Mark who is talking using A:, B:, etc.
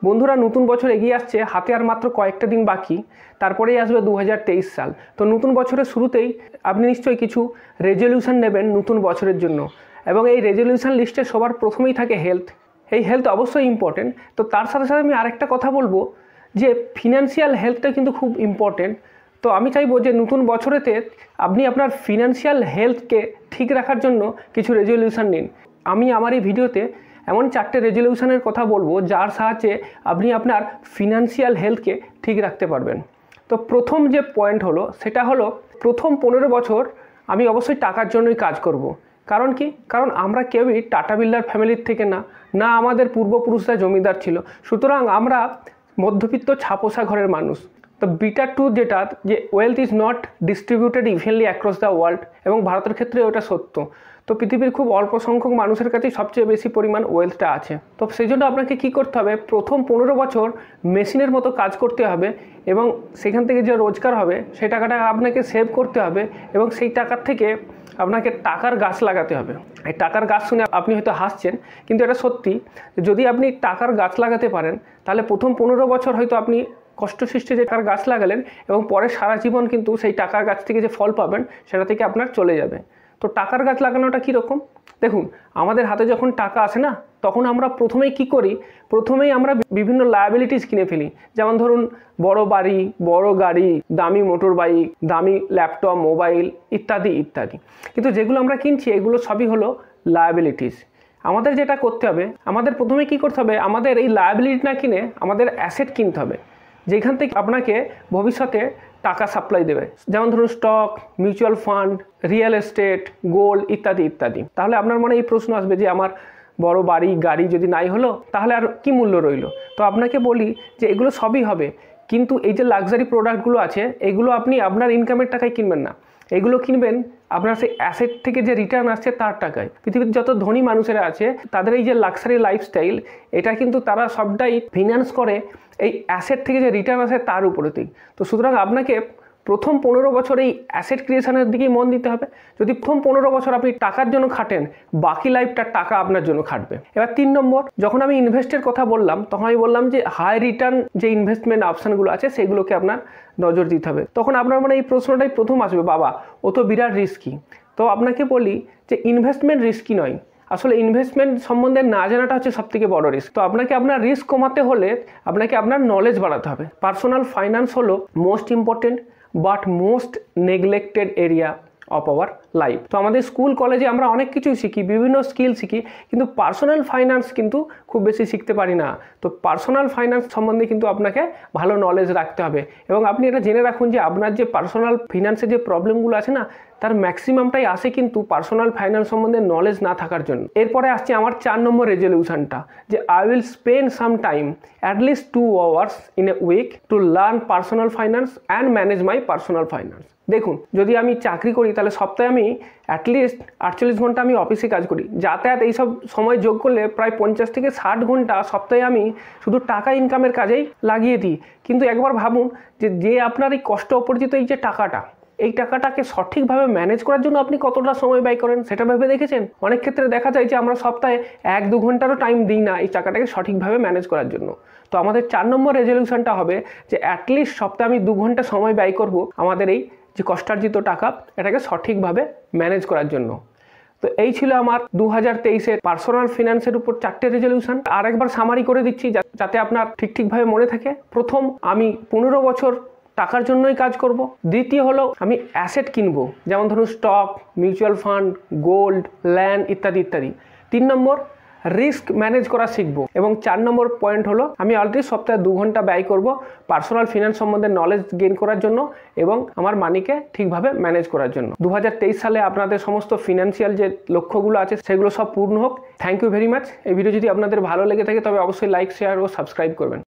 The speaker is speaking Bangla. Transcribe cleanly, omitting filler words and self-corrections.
A: বন্ধুরা, নতুন বছর এগিয়ে আসছে, হাতে আর মাত্র কয়েকটা দিন বাকি, তারপরেই আসবে 2023 সাল। তো নতুন বছরের শুরুতেই আপনি নিশ্চয়ই কিছু রেজলিউশন নেবেন নতুন বছরের জন্য, এবং এই রেজলিউশন লিস্টে সবার প্রথমেই থাকে হেলথ। এই হেলথ অবশ্যই ইম্পর্টেন্ট। তো তার সাথে সাথে আমি আরেকটা কথা বলবো যে ফিনান্সিয়াল হেলথটা কিন্তু খুব ইম্পর্টেন্ট। তো আমি চাইবো যে নতুন বছরেতে আপনি আপনার ফিনান্সিয়াল হেলথকে ঠিক রাখার জন্য কিছু রেজলিউশন নিন। আমি আমার এই ভিডিওতে এমন 4টে রেজলিউশনের কথা বলবো যার সাহায্যে আপনি আপনার ফিনান্সিয়াল হেলথকে ঠিক রাখতে পারবেন। তো প্রথম যে পয়েন্ট হলো সেটা হলো, প্রথম 15 বছর আমি অবশ্যই টাকার জন্যই কাজ করব। কারণ কি? কারণ আমরা কেউই টাটা বিল্ডার ফ্যামিলির থেকে না আমাদের পূর্বপুরুষরা জমিদার ছিল। সুতরাং আমরা মধ্যবিত্ত ছাপোষা ঘরের মানুষ। তো বিটার টু যেটা, যে wealth is not distributed evenly across the world, এবং ভারতের ক্ষেত্রে ওটা সত্য। তো পৃথিবীর খুব অল্প সংখ্যক মানুষের কাছেই সবচেয়ে বেশি পরিমাণ ওয়েলথটা আছে। তো সেই জন্য আপনাকে কী করতে হবে, প্রথম 15 বছর মেশিনের মতো কাজ করতে হবে, এবং সেখান থেকে যে রোজগার হবে সেই টাকাটা আপনাকে সেভ করতে হবে, এবং সেই টাকার থেকে আপনাকে টাকার গাছ লাগাতে হবে। এই টাকার গাছ শুনে আপনি হয়তো হাসছেন, কিন্তু এটা সত্যি। যদি আপনি টাকার গাছ লাগাতে পারেন তাহলে প্রথম 15 বছর হয়তো আপনি কষ্টসৃষ্টে যে টাকার গাছ লাগালেন, এবং পরে সারা জীবন কিন্তু সেই টাকার গাছ থেকে যে ফল পাবেন সেটা থেকে আপনার চলে যাবে। তো টাকার গাছ লাগানোটা কীরকম? দেখুন, আমাদের হাতে যখন টাকা আসে না, তখন আমরা প্রথমেই আমরা বিভিন্ন লায়াবিলিটিস কিনে ফেলি। যেমন ধরুন, বড় বাড়ি, বড় গাড়ি, দামি মোটর বাইক, দামি ল্যাপটপ, মোবাইল ইত্যাদি ইত্যাদি। কিন্তু যেগুলো আমরা কিনছি এগুলো সবই হলো লায়াবিলিটিস। আমাদের যেটা করতে হবে, আমাদের প্রথমে কী করতে হবে, আমাদের এই লায়াবিলিটি না কিনে আমাদের অ্যাসেট কিনতে হবে, যেখান থেকে আপনাকে ভবিষ্যতে টাকা সাপ্লাই দেবে। যেমন ধরুন stock, mutual fund, real estate, gold ইত্যাদি ইত্যাদি। তাহলে আপনার মনে এই প্রশ্ন আসবে যে আমার বড় বাড়ি গাড়ি যদি নাই হলো তাহলে আর কি মূল্য রইল? তো আপনাকে বলি যে এগুলো সবই হবে, কিন্তু এই যে লাক্সারি প্রোডাক্টগুলো আছে এগুলো আপনি আপনার ইনকামের টাকায় কিনবেন না, এগুলো কিনবেন আপনার সেই অ্যাসেট থেকে যে রিটার্ন আসছে তার টাকায়। পৃথিবীর যত ধনী মানুষেরা আছে তাদের এই যে লাক্সারি লাইফস্টাইল, এটা কিন্তু তারা সবটাই ফিনান্স করে এই অ্যাসেট থেকে যে রিটার্ন আসে তার উপরেতেই। তো সুতরাং আপনাকে প্রথম 15 বছর এই অ্যাসেট ক্রিয়েশনের দিকেই মন দিতে হবে। যদি প্রথম 15 বছর আপনি টাকার জন্য খাটেন, বাকি লাইফটা টাকা আপনার জন্য খাটবে। এবার 3 নম্বর, যখন আমি ইনভেস্টের কথা বললাম তখন আমি বললাম যে হাই রিটার্ন যে ইনভেস্টমেন্ট অপশানগুলো আছে সেগুলোকে আপনার নজর দিতে হবে। তখন আপনার মানে এই প্রশ্নটাই প্রথম আসবে, বাবা ও তো বিরাট রিস্কি। তো আপনাকে বলি যে ইনভেস্টমেন্ট রিস্কি নয়, আসলে ইনভেস্টমেন্ট সম্বন্ধে না জানাটা হচ্ছে সবথেকে বড় রিস্ক। তো আপনাকে আপনার রিস্ক কমাতে হলে আপনাকে আপনার নলেজ বাড়াতে হবে। পার্সোনাল ফাইন্যান্স হলো most important but most neglected area of our life. তো আমাদের স্কুল কলেজে আমরা অনেক কিছুই শিখি, বিভিন্ন স্কিল শিখি, কিন্তু পার্সোনাল ফাইন্যান্স কিন্তু খুব বেশি শিখতে পারি না। তো পার্সোনাল ফাইন্যান্স সম্বন্ধে কিন্তু আপনাকে ভালো নলেজ রাখতে হবে, এবং আপনি এটা জেনে রাখুন যে আপনার যে পার্সোনাল ফিনান্সের যে প্রবলেমগুলো আছে না, তার ম্যাক্সিমামটাই আসে কিন্তু পার্সোনাল ফাইন্যান্স সম্বন্ধে নলেজ না থাকার জন্য। এরপরে আসছে আমার 4 নম্বর রেজলিউশনটা, যে I will spend some time at least 2 hours in a week to learn personal finance and manage my personal finance. দেখুন, যদি আমি চাকরি করি তাহলে সপ্তাহে আমি অ্যাটলিস্ট 48 ঘন্টা আমি অফিসে কাজ করি, যাতায়াত এইসব সময় যোগ করলে প্রায় 50 থেকে 60 ঘন্টা সপ্তাহে আমি শুধু টাকা ইনকামের কাজেই লাগিয়ে দিই। কিন্তু একবার ভাবুন যে আপনার এই কষ্ট অর্জিত এই যে টাকাটা, এই টাকাটাকে সঠিকভাবে ম্যানেজ করার জন্য আপনি কতটা সময় ব্যয় করেন সেটা ভেবে দেখেছেন? অনেক ক্ষেত্রে দেখা যায় যে আমরা সপ্তাহে 1-2 ঘন্টারও টাইম দিই না এই টাকাটাকে সঠিকভাবে ম্যানেজ করার জন্য। তো আমাদের 4 নম্বর রেজলিউশনটা হবে যে অ্যাটলিস্ট সপ্তাহে আমি 2 ঘন্টা সময় ব্যয় করব আমাদের এই যে কষ্টার্জিত টাকা এটাকে সঠিকভাবে ম্যানেজ করার জন্য। তো এই ছিল আমার 2023-এর পার্সোনাল ফিনান্সের উপর 4টে রেজলিউশন। আরেকবার সামারি করে দিচ্ছি যাতে আপনার ঠিকভাবে মনে থাকে। প্রথম, আমি 15 বছর টাকার জন্যই কাজ করব। দ্বিতীয় হলো আমি অ্যাসেট কিনবো, যেমন ধরুন stock, mutual fund, gold, land ইত্যাদি ইত্যাদি। 3 নম্বর, রিস্ক ম্যানেজ করা শিখবো। এবং 4 নম্বর পয়েন্ট হলো আমি অলরেডি সপ্তাহে 2 ঘন্টা ব্যয় করব পার্সোনাল ফিনান্স সম্বন্ধে নলেজ গেইন করার জন্য এবং আমার মানিকে ঠিকভাবে ম্যানেজ করার জন্য। 2023 সালে আপনাদের সমস্ত ফিনান্সিয়াল যে লক্ষ্যগুলো আছে সেগুলো সব পূর্ণ হোক। Thank you very much. এই ভিডিও যদি আপনাদের ভালো লেগে থাকে তবে অবশ্যই লাইক, শেয়ার ও সাবস্ক্রাইব করবেন।